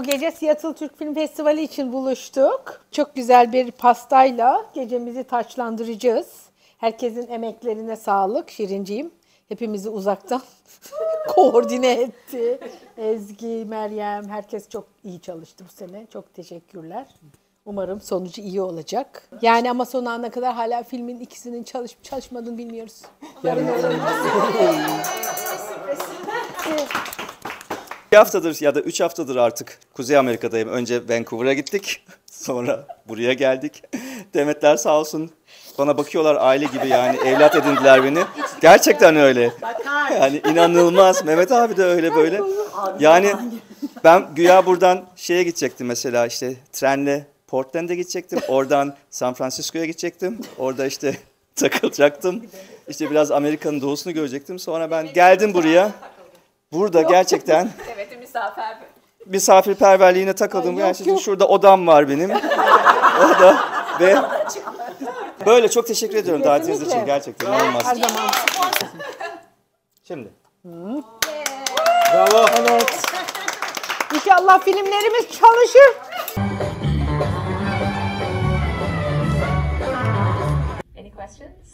Bu gece Seattle Türk Film Festivali için buluştuk. Çok güzel bir pastayla gecemizi taçlandıracağız. Herkesin emeklerine sağlık Şirinciğim. Hepimizi uzaktan koordine etti. Ezgi, Meryem, herkes çok iyi çalıştı bu sene. Çok teşekkürler. Umarım sonucu iyi olacak. Yani ama son ana kadar hala filmin ikisinin çalışıp çalışmadığını bilmiyoruz. Yarın öğreneceğiz. 2 haftadır ya da 3 haftadır artık Kuzey Amerika'dayım. Önce Vancouver'a gittik. Sonra buraya geldik. Demetler sağ olsun bana bakıyorlar aile gibi yani evlat edindiler beni. Gerçekten öyle. Yani inanılmaz. Mehmet abi de öyle böyle. Yani ben güya buradan şeye gidecektim mesela işte trenle Portland'e gidecektim. Oradan San Francisco'ya gidecektim. Orada işte takılacaktım. İşte biraz Amerika'nın doğusunu görecektim. Sonra ben geldim buraya. Burada gerçekten evet, misafirperverliğine takıldım. Gerçekten şurada odam var benim. Orada ve böyle çok teşekkür ediyorum davetiniz için gerçekten inanılmaz. Her zaman. Şimdi. Bravo. Evet. İnşallah filmlerimiz çalışır. Any questions?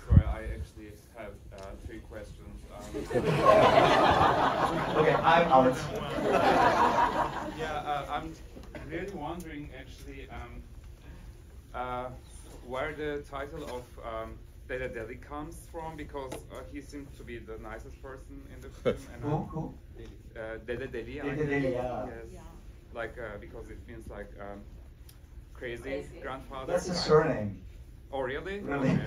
Sorry, I actually have 3 questions. Okay, I'm out. Yeah, I'm really wondering actually where the title of Dede Deli comes from, because he seems to be the nicest person in the film. And Who? Dede Deli. Dede Deli, yeah. Yes. Like because it means like crazy grandfather. That's his surname. Oh really? Really?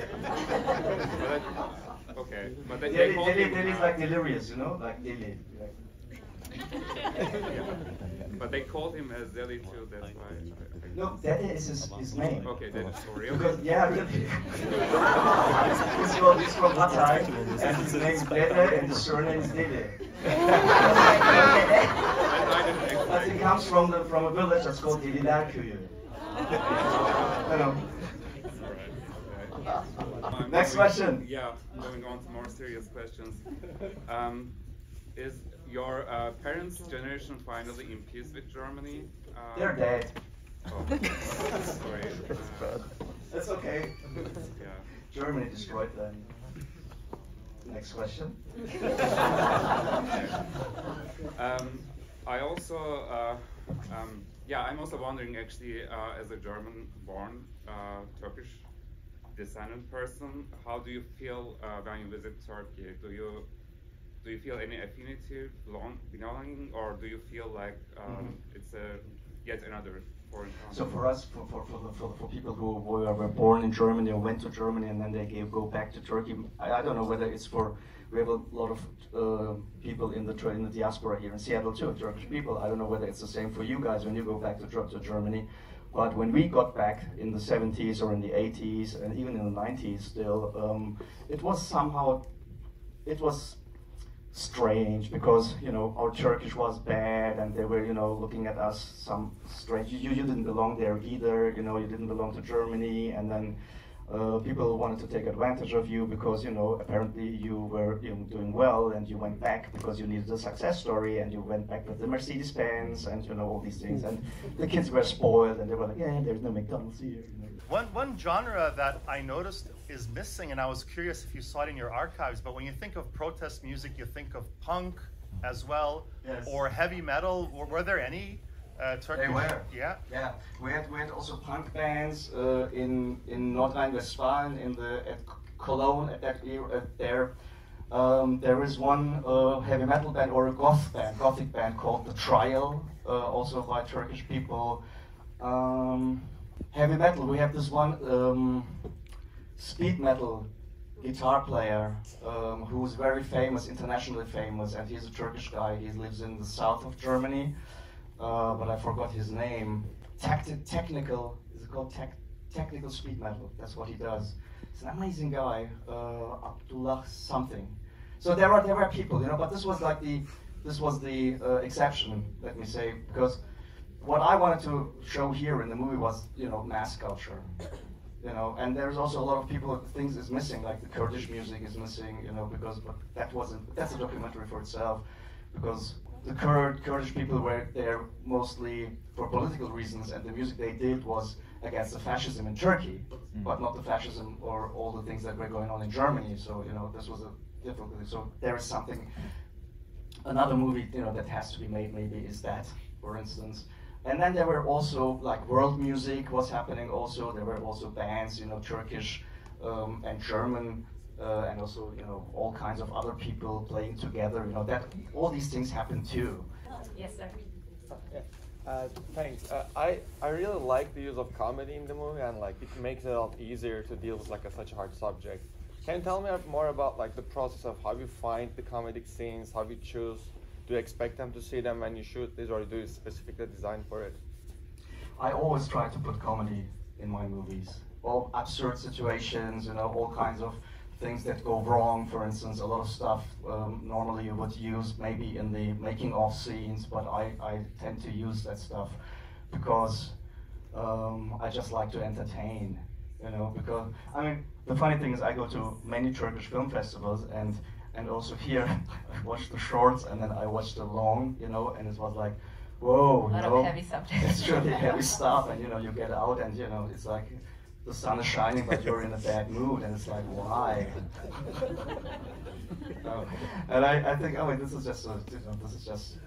Okay, but they Deli, call Deli, him. Deli is like delirious, you know, like Deli. Yeah. But they called him as Deli too. That's why. No, Dede is his name. Okay, that's for real. Because, yeah, really. He's from Hatay, and his name is Dede, and his surname is Dede. But it comes from a village that's called Deliler Köyü. Next question. Yeah, going on to more serious questions. Is your parents' generation finally in peace with Germany? They're dead. Oh, sorry. That's okay. Yeah. Germany destroyed them. Next question. I also, I'm also wondering actually, as a German-born Turkish descendant person, how do you feel when you visit Turkey? Do you feel any affinity, belonging, or do you feel like it's yet another foreign country? So for us, for people who were born in Germany or went to Germany and then they go back to Turkey, I don't know whether it's for, we have a lot of people in the diaspora here in Seattle too, Turkish people. I don't know whether it's the same for you guys when you go back to Germany. But when we got back in the 70s or in the 80s and even in the 90s still, it was somehow, it was strange because, you know, our Turkish was bad and they were, you know, looking at us some strange, you didn't belong there either, you know, you didn't belong to Germany, and then people wanted to take advantage of you because, you know, apparently you were doing well and you went back because you needed a success story and you went back with the Mercedes-Benz and, you know, all these things, and the kids were spoiled and they were like, yeah, there's no McDonald's here. You know. One genre that I noticed is missing, and I was curious if you saw it in your archives, but when you think of protest music, you think of punk as well, yes, or heavy metal. Were there any Turkish? They were. Yeah. Yeah. We had also punk bands in Nordrhein-Westfalen at Cologne at that era there. There is one heavy metal band or a gothic band called The Trial, also by Turkish people. Heavy metal, we have this one speed metal guitar player who's very famous, internationally famous, and he's a Turkish guy. He lives in the south of Germany, but I forgot his name. Technical, is it called technical speed metal? That's what he does. He's an amazing guy, Abdullah something. So there were people, you know, but this was the exception, let me say, because what I wanted to show here in the movie was, you know, mass culture, you know, and there's also a lot of things is missing, like the Kurdish music is missing, you know, because that's a documentary for itself, because the Kurdish people were there mostly for political reasons, and the music they did was against the fascism in Turkey, but not the fascism or all the things that were going on in Germany. So this was a difficulty. So there is something. Another movie that has to be made maybe is that, for instance. And then there were also like world music was happening. Also there were also bands, Turkish and German. And also, all kinds of other people playing together. That all these things happen too. Yes, sir. Thanks. I really like the use of comedy in the movie, and like it makes it a lot easier to deal with like such a hard subject. Can you tell me more about like the process of how you find the comedic scenes, how you choose? Do you expect them to see them when you shoot this, or do you specifically design for it? I always try to put comedy in my movies. All absurd situations, all kinds of things that go wrong. For instance, a lot of stuff normally you would use maybe in the making of scenes, but I tend to use that stuff because I just like to entertain, because I mean, the funny thing is I go to many Turkish film festivals, and also here I watch the shorts and then I watch the long, and it was like, whoa, A lot of heavy subjects. it's really heavy stuff, and you get out and it's like the sun is shining, but you're in a bad mood, and it's like, why? And I think, this is just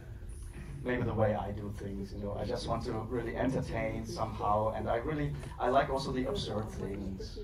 maybe the way I do things. I just want to really entertain somehow, and I like also the absurd things.